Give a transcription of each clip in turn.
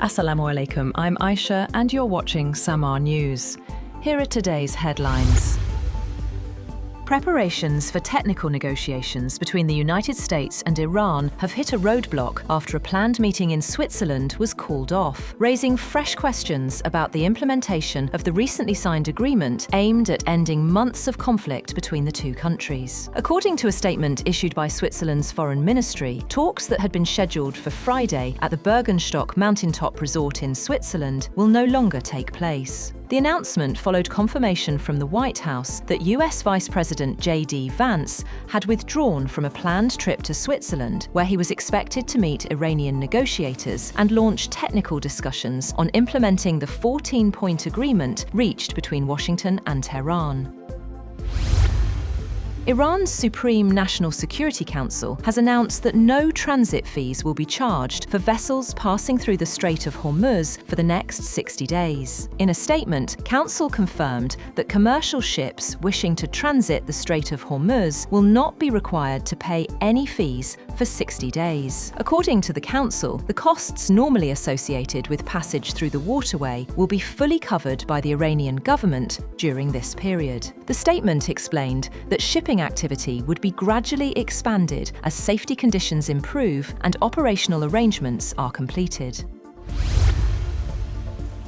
Assalamu alaikum, I'm Aisha and you're watching Samaa News. Here are today's headlines. Preparations for technical negotiations between the United States and Iran have hit a roadblock after a planned meeting in Switzerland was called off, raising fresh questions about the implementation of the recently signed agreement aimed at ending months of conflict between the two countries. According to a statement issued by Switzerland's Foreign Ministry, talks that had been scheduled for Friday at the Bergenstock mountaintop resort in Switzerland will no longer take place. The announcement followed confirmation from the White House that US Vice President J.D. Vance had withdrawn from a planned trip to Switzerland, where he was expected to meet Iranian negotiators and launch technical discussions on implementing the 14-point agreement reached between Washington and Tehran. Iran's Supreme National Security Council has announced that no transit fees will be charged for vessels passing through the Strait of Hormuz for the next 60 days. In a statement, Council confirmed that commercial ships wishing to transit the Strait of Hormuz will not be required to pay any fees for 60 days. According to the Council, the costs normally associated with passage through the waterway will be fully covered by the Iranian government during this period. The statement explained that shipping activity would be gradually expanded as safety conditions improve and operational arrangements are completed.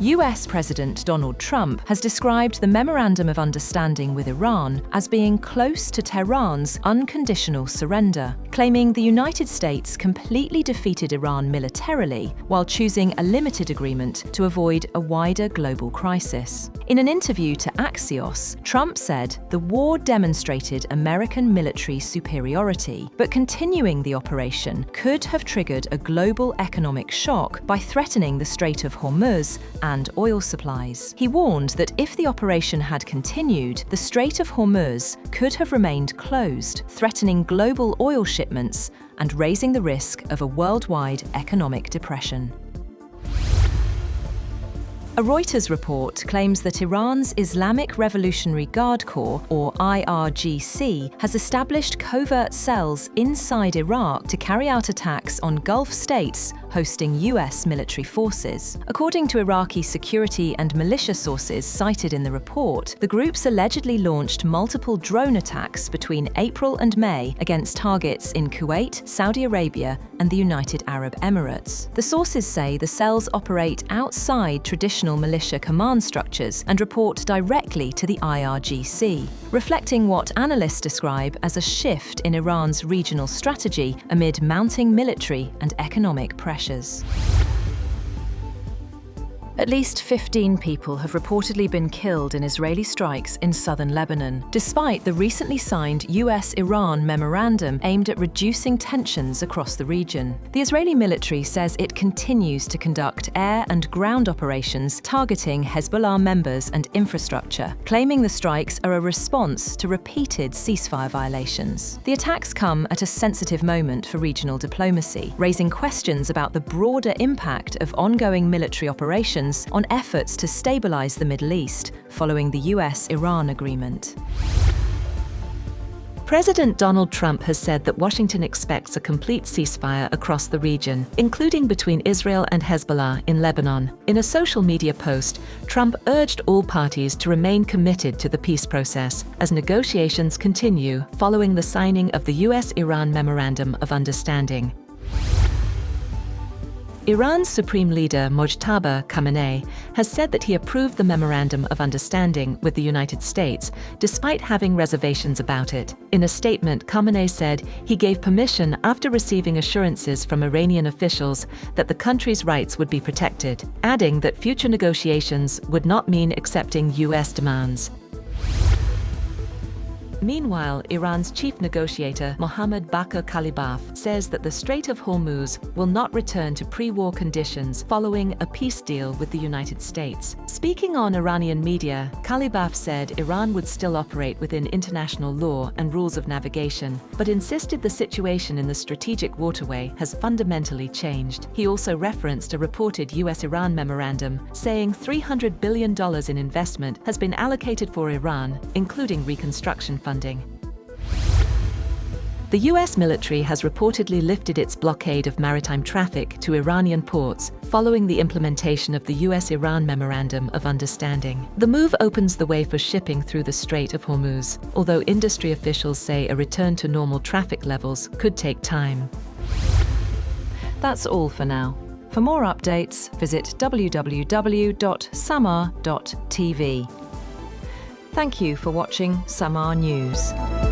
US President Donald Trump has described the Memorandum of Understanding with Iran as being close to Tehran's unconditional surrender, claiming the United States completely defeated Iran militarily while choosing a limited agreement to avoid a wider global crisis. In an interview to Axios, Trump said the war demonstrated American military superiority, but continuing the operation could have triggered a global economic shock by threatening the Strait of Hormuz and oil supplies. He warned that if the operation had continued, the Strait of Hormuz could have remained closed, threatening global oil shipments and raising the risk of a worldwide economic depression. A Reuters report claims that Iran's Islamic Revolutionary Guard Corps, or IRGC, has established covert cells inside Iraq to carry out attacks on Gulf states hosting US military forces. According to Iraqi security and militia sources cited in the report, the groups allegedly launched multiple drone attacks between April and May against targets in Kuwait, Saudi Arabia, and the United Arab Emirates. The sources say the cells operate outside traditional militia command structures and report directly to the IRGC, reflecting what analysts describe as a shift in Iran's regional strategy amid mounting military and economic pressures. At least 15 people have reportedly been killed in Israeli strikes in southern Lebanon, despite the recently signed US-Iran memorandum aimed at reducing tensions across the region. The Israeli military says it continues to conduct air and ground operations targeting Hezbollah members and infrastructure, claiming the strikes are a response to repeated ceasefire violations. The attacks come at a sensitive moment for regional diplomacy, raising questions about the broader impact of ongoing military operations on efforts to stabilize the Middle East following the US-Iran agreement. President Donald Trump has said that Washington expects a complete ceasefire across the region, including between Israel and Hezbollah in Lebanon. In a social media post, Trump urged all parties to remain committed to the peace process as negotiations continue following the signing of the US-Iran Memorandum of Understanding. Iran's Supreme Leader Mojtaba Khamenei has said that he approved the Memorandum of Understanding with the United States, despite having reservations about it. In a statement, Khamenei said he gave permission after receiving assurances from Iranian officials that the country's rights would be protected, adding that future negotiations would not mean accepting US demands. Meanwhile, Iran's chief negotiator, Mohammad Bakr Kalibaf, says that the Strait of Hormuz will not return to pre-war conditions following a peace deal with the United States. Speaking on Iranian media, Kalibaf said Iran would still operate within international law and rules of navigation, but insisted the situation in the strategic waterway has fundamentally changed. He also referenced a reported US-Iran memorandum, saying $300 billion in investment has been allocated for Iran, including reconstruction funding. The US military has reportedly lifted its blockade of maritime traffic to Iranian ports following the implementation of the US-Iran Memorandum of Understanding. The move opens the way for shipping through the Strait of Hormuz, although industry officials say a return to normal traffic levels could take time. That's all for now. For more updates, visit www.samaa.tv. Thank you for watching Samaa News.